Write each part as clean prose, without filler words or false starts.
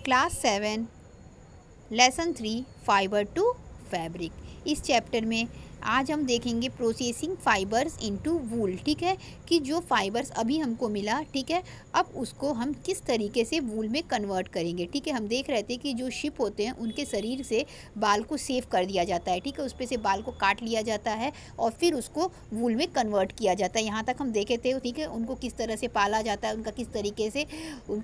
Class 7 lesson 3 fibre to fabric. इस chapter में आज हम देखेंगे प्रोसेसिंग फाइबर्स इनटू वूल। ठीक है, कि जो फाइबर्स अभी हमको मिला, ठीक है, अब उसको हम किस तरीके से वूल में कन्वर्ट करेंगे। ठीक है, हम देख रहे थे कि जो शिप होते हैं उनके शरीर से बाल को सेव कर दिया जाता है। ठीक है, उस पे से बाल को काट लिया जाता है और फिर उसको वूल में कन्वर्ट किया जाता है। यहाँ तक हम देखे थे, ठीक है, उनको किस तरह से पाला जाता है, उनको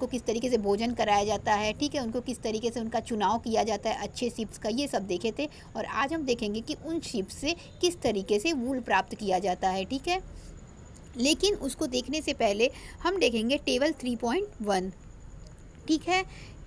किस तरीके से भोजन कराया जाता है। ठीक है, उनको किस तरीके से उनका चुनाव किया जाता है अच्छे शिप्स का, ये सब देखे थे। और आज हम देखेंगे कि उन शिप से किस तरीके से वूल प्राप्त किया जाता है। ठीक है, लेकिन उसको देखने से पहले हम देखेंगे टेबल 3.1। ठीक है,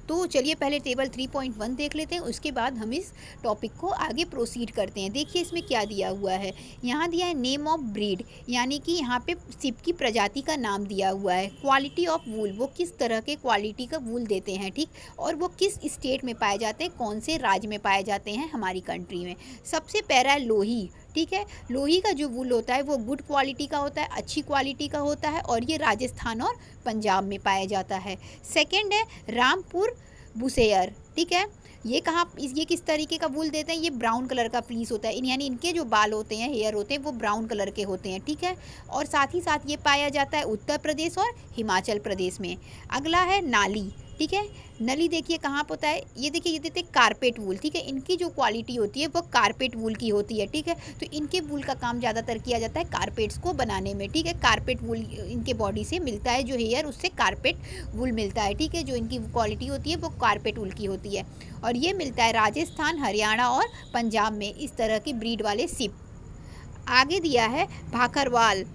तो चलिए पहले टेबल 3.1 देख लेते हैं, उसके बाद हम इस टॉपिक को आगे प्रोसीड करते हैं। देखिए इसमें क्या दिया हुआ है। यहाँ दिया है नेम ऑफ ब्रीड, यानी कि यहाँ पे शिप की प्रजाति का नाम दिया हुआ है। क्वालिटी ऑफ वूल, वो किस तरह के क्वालिटी का वूल देते हैं। ठीक, और वो किस स्टेट में पाए जाते हैं, कौन से राज्य में पाए जाते हैं हमारी कंट्री में। सबसे पहला है लोही। ठीक है, लोही का जो वूल होता है वो गुड क्वालिटी का होता है, अच्छी क्वालिटी का होता है, और ये राजस्थान और पंजाब में पाया जाता है। सेकंड है रामपुर बुशेयर। ठीक है, ये किस तरीके का वूल देते हैं, ये ब्राउन कलर का फ्लीस होता है, यानी इनके जो बाल होते हैं, हेयर होते हैं, वो ब्राउन कलर के होते हैं। ठीक है, और साथ ही साथ ये पाया जाता है उत्तर प्रदेश और हिमाचल प्रदेश में। अगला है नाली। ठीक है, नली देखिए कहाँ पर होता है, ये देखिए, ये देते हैं कारपेट वूल। ठीक है, इनकी जो क्वालिटी होती है वो कारपेट वूल की होती है। ठीक है, तो इनके वूल का काम ज़्यादातर किया जाता है कारपेट्स को बनाने में। ठीक है, कारपेट वूल इनके बॉडी से मिलता है, जो हेयर उससे कारपेट वूल मिलता है। ठीक है, जो इनकी क्वालिटी होती है वो कारपेट वूल की होती है, और ये मिलता है राजस्थान, हरियाणा और पंजाब में, इस तरह की ब्रीड वाले शिप। आगे दिया है भाखरवाल,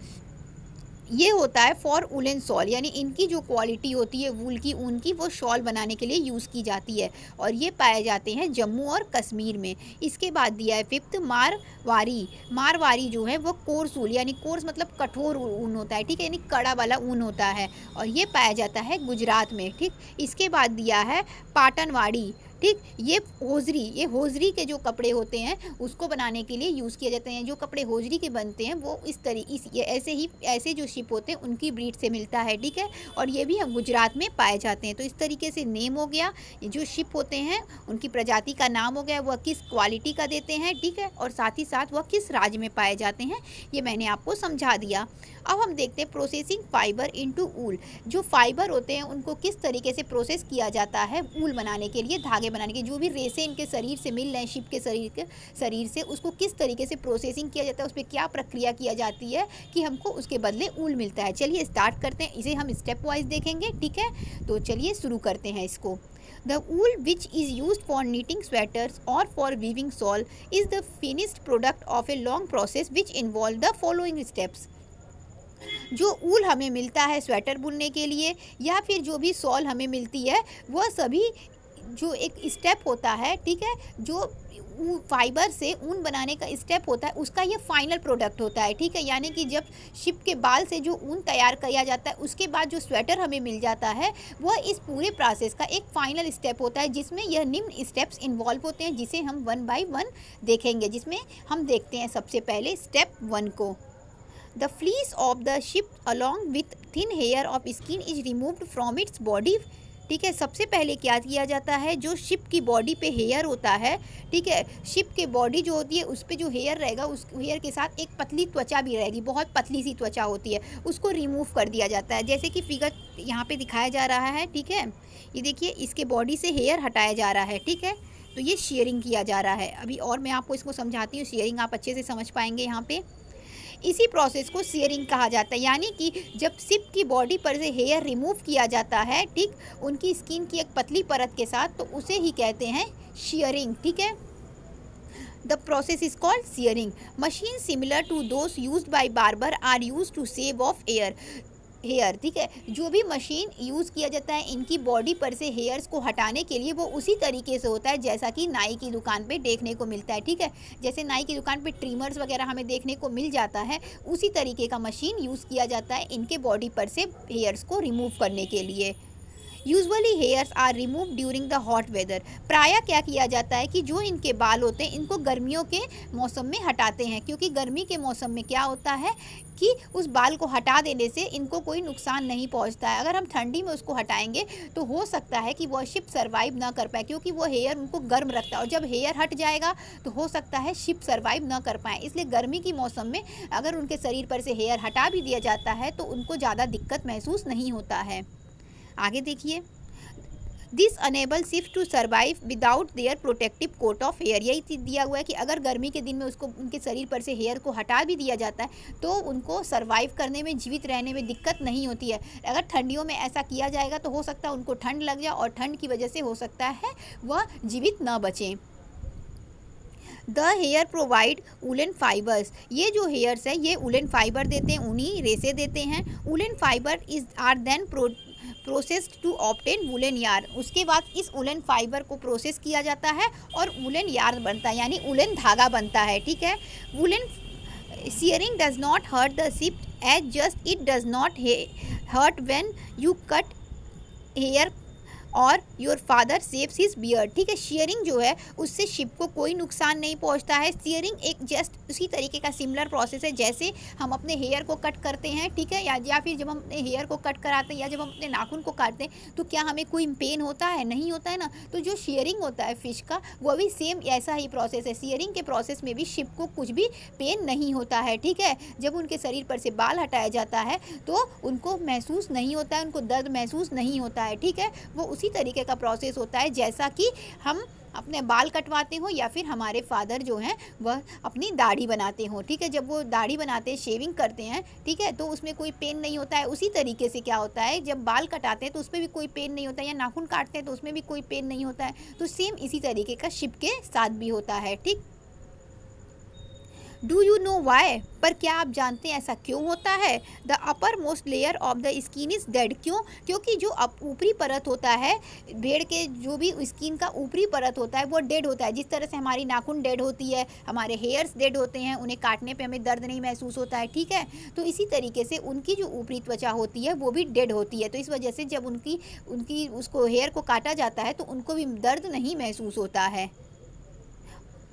ये होता है फॉर उलन शॉल, यानी इनकी जो क्वालिटी होती है वूल की, ऊन की, वो शॉल बनाने के लिए यूज़ की जाती है, और ये पाए जाते हैं जम्मू और कश्मीर में। इसके बाद दिया है फिफ्थ मारवाड़ी। मारवाड़ी जो है वो कोर्स वूल, यानी कोर्स मतलब कठोर ऊन होता है। ठीक है, यानी कड़ा वाला ऊन होता है, और ये पाया जाता है गुजरात में। ठीक, इसके बाद दिया है पाटनवाड़ी। ठीक, ये होजरी के जो कपड़े होते हैं उसको बनाने के लिए यूज़ किए जाते हैं। जो कपड़े होजरी के बनते हैं वो ऐसे जो शिप होते हैं उनकी ब्रीड से मिलता है। ठीक है, और ये भी हम गुजरात में पाए जाते हैं। तो इस तरीके से नेम हो गया, जो शिप होते हैं उनकी प्रजाति का नाम हो गया, वह किस क्वालिटी का देते हैं। ठीक है, और साथ ही साथ वह किस राज्य में पाए जाते हैं, ये मैंने आपको समझा दिया। अब हम देखते हैं प्रोसेसिंग फाइबर इनटू ऊल। जो फाइबर होते हैं उनको किस तरीके से प्रोसेस किया जाता है ऊल बनाने के लिए, धागे बनाने के, जो भी रेसे इनके शरीर से मिल रहे हैं, शिप के शरीर से, उसको किस तरीके से प्रोसेसिंग किया जाता है, उस पर क्या प्रक्रिया किया जाती है कि हमको उसके बदले ऊल मिलता है। चलिए स्टार्ट करते हैं, इसे हम स्टेप वाइज देखेंगे। ठीक है, तो चलिए शुरू करते हैं इसको। The wool which is used for knitting sweaters or for weaving shawl is the finished product of a long process which involve the following steps। जो ऊल हमें मिलता है स्वेटर बुनने के लिए, या फिर जो भी शॉल हमें मिलती है, वह सभी जो एक स्टेप होता है, ठीक है, जो फाइबर से ऊन बनाने का स्टेप होता है, उसका ये फाइनल प्रोडक्ट होता है। ठीक है, यानी कि जब शिप के बाल से जो ऊन तैयार किया जाता है, उसके बाद जो स्वेटर हमें मिल जाता है, वह इस पूरे प्रोसेस का एक फाइनल स्टेप होता है, जिसमें यह निम्न स्टेप्स इन्वॉल्व होते हैं, जिसे हम 1 by 1 देखेंगे। जिसमें हम देखते हैं सबसे पहले स्टेप 1 को। The fleece of the ship along with thin hair of skin is removed from its body। ठीक है, सबसे पहले क्या किया जाता है, जो शिप की बॉडी पे हेयर होता है, ठीक है, शिप के बॉडी जो होती है उस पे जो हेयर रहेगा, उस हेयर के साथ एक पतली त्वचा भी रहेगी, बहुत पतली सी त्वचा होती है, उसको रिमूव कर दिया जाता है, जैसे कि फिगर यहाँ पे दिखाया जा रहा है। ठीक है, ये देखिए, इसके बॉडी से हेयर हटाया जा रहा है। ठीक है, तो ये शेयरिंग किया जा रहा है। अभी और मैं आपको इसको समझाती हूँ, शेयरिंग आप अच्छे से समझ पाएंगे यहाँ पे। इसी प्रोसेस को शेयरिंग कहा जाता है, यानी कि जब शिप की बॉडी पर से हेयर रिमूव किया जाता है, ठीक, उनकी स्किन की एक पतली परत के साथ, तो उसे ही कहते हैं शेयरिंग। ठीक है, the process is called shearing. Machine similar to those used by barber are used to shave off hair. ठीक है, जो भी मशीन यूज़ किया जाता है इनकी बॉडी पर से हेयर्स को हटाने के लिए, वो उसी तरीके से होता है जैसा कि नाई की दुकान पे देखने को मिलता है। ठीक है, जैसे नाई की दुकान पे ट्रिमर्स वगैरह हमें देखने को मिल जाता है, उसी तरीके का मशीन यूज़ किया जाता है इनके बॉडी पर से हेयर्स को रिमूव करने के लिए। Usually hairs are remove during the hot weather. प्रायः क्या किया जाता है कि जो इनके बाल होते हैं इनको गर्मियों के मौसम में हटाते हैं, क्योंकि गर्मी के मौसम में क्या होता है कि उस बाल को हटा देने से इनको कोई नुकसान नहीं पहुंचता है। अगर हम ठंडी में उसको हटाएंगे तो हो सकता है कि वह शिप सर्वाइव ना कर पाए, क्योंकि वो हेयर उनको गर्म रखता है, और जब हेयर हट जाएगा तो हो सकता है शिप सर्वाइव ना कर पाए। इसलिए गर्मी की मौसम में अगर उनके शरीर पर से हेयर हटा भी दिया जाता है तो उनको ज़्यादा दिक्कत महसूस नहीं होता है। आगे देखिए, this enable sheep to survive without their protective coat of hair. यही चीज़ दिया हुआ है कि अगर गर्मी के दिन में उसको उनके शरीर पर से हेयर को हटा भी दिया जाता है तो उनको सर्वाइव करने में, जीवित रहने में दिक्कत नहीं होती है। अगर ठंडियों में ऐसा किया जाएगा तो हो सकता है उनको ठंड लग जाए और ठंड की वजह से हो सकता है वह जीवित न बचें। The hair provide woollen fibres. ये जो हेयर्स है ये वुलन फाइबर देते हैं, ऊनी रेसे देते हैं। Woollen fibre is are then processed to obtain woollen yarn. उसके बाद इस वुलन फाइबर को प्रोसेस किया जाता है और वुलन यार्न बनता है, यानी वुलन धागा बनता है। ठीक है, woollen shearing does not hurt the sheep as just it does not hurt when you cut hair और your father saves his beard. ठीक है, शेयरिंग जो है उससे शिप को कोई नुकसान नहीं पहुंचता है। शेयरिंग एक जस्ट उसी तरीके का सिमिलर प्रोसेस है जैसे हम अपने हेयर को कट करते हैं। ठीक है, या फिर जब हम अपने हेयर को कट कराते हैं या जब हम अपने नाखून को काटते हैं तो क्या हमें कोई पेन होता है? नहीं होता है ना। तो जो शेयरिंग होता है फिश का वो भी सेम ऐसा ही प्रोसेस है। शेयरिंग के प्रोसेस में भी शिप को कुछ भी पेन नहीं होता है। ठीक है, जब उनके शरीर पर से बाल हटाया जाता है तो उनको महसूस नहीं होता है, उनको दर्द महसूस नहीं होता है। ठीक है, वो उसी तरीके का प्रोसेस होता है जैसा कि हम अपने बाल कटवाते हो या फिर हमारे फादर जो हैं वह अपनी दाढ़ी बनाते हो। ठीक है, जब वो दाढ़ी बनाते हैं, शेविंग करते हैं, ठीक है, तो उसमें कोई पेन नहीं होता है। उसी तरीके से क्या होता है, जब बाल कटाते हैं तो उसमें भी कोई पेन नहीं होता है, या नाखून काटते हैं तो उसमें भी कोई पेन नहीं होता है। तो सेम इसी तरीके का शिप के साथ भी होता है। ठीक, डू यू नो वाई? पर क्या आप जानते हैं ऐसा क्यों होता है? The upper most layer of the skin is dead. क्यों? क्योंकि जो ऊपरी परत होता है भेड़ के, जो भी स्किन का ऊपरी परत होता है वो डेड होता है। जिस तरह से हमारी नाखून डेड होती है, हमारे हेयर्स डेड होते हैं, उन्हें काटने पे हमें दर्द नहीं महसूस होता है। ठीक है, तो इसी तरीके से उनकी जो ऊपरी त्वचा होती है वो भी डेड होती है। तो इस वजह से जब उनकी उसको हेयर को काटा जाता है तो उनको भी दर्द नहीं महसूस होता है।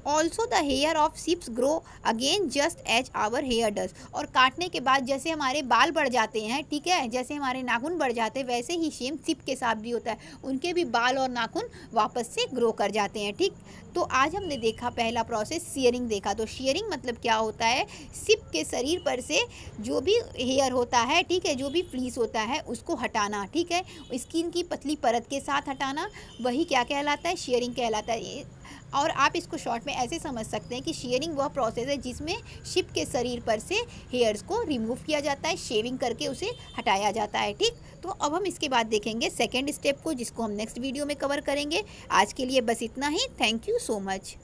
Also the hair of sheep grow again just as our hair does. और काटने के बाद जैसे हमारे बाल बढ़ जाते हैं, ठीक है, जैसे हमारे नाखून बढ़ जाते हैं, वैसे ही सेम शिप के साथ भी होता है, उनके भी बाल और नाखून वापस से ग्रो कर जाते हैं। ठीक, तो आज हमने देखा पहला प्रोसेस शेयरिंग देखा। तो शेयरिंग मतलब क्या होता है, शिप के शरीर पर से जो भी हेयर होता है, ठीक है, जो भी फ्लीस होता है उसको हटाना। ठीक है, स्किन की पतली परत के साथ हटाना, वही क्या कहलाता है, शेयरिंग कहलाता है। और आप इसको शॉर्ट में ऐसे समझ सकते हैं कि शेयरिंग वह प्रोसेस है जिसमें शिप के शरीर पर से हेयर्स को रिमूव किया जाता है, शेविंग करके उसे हटाया जाता है। ठीक, तो अब हम इसके बाद देखेंगे सेकेंड स्टेप को, जिसको हम नेक्स्ट वीडियो में कवर करेंगे। आज के लिए बस इतना ही। Thank you so much.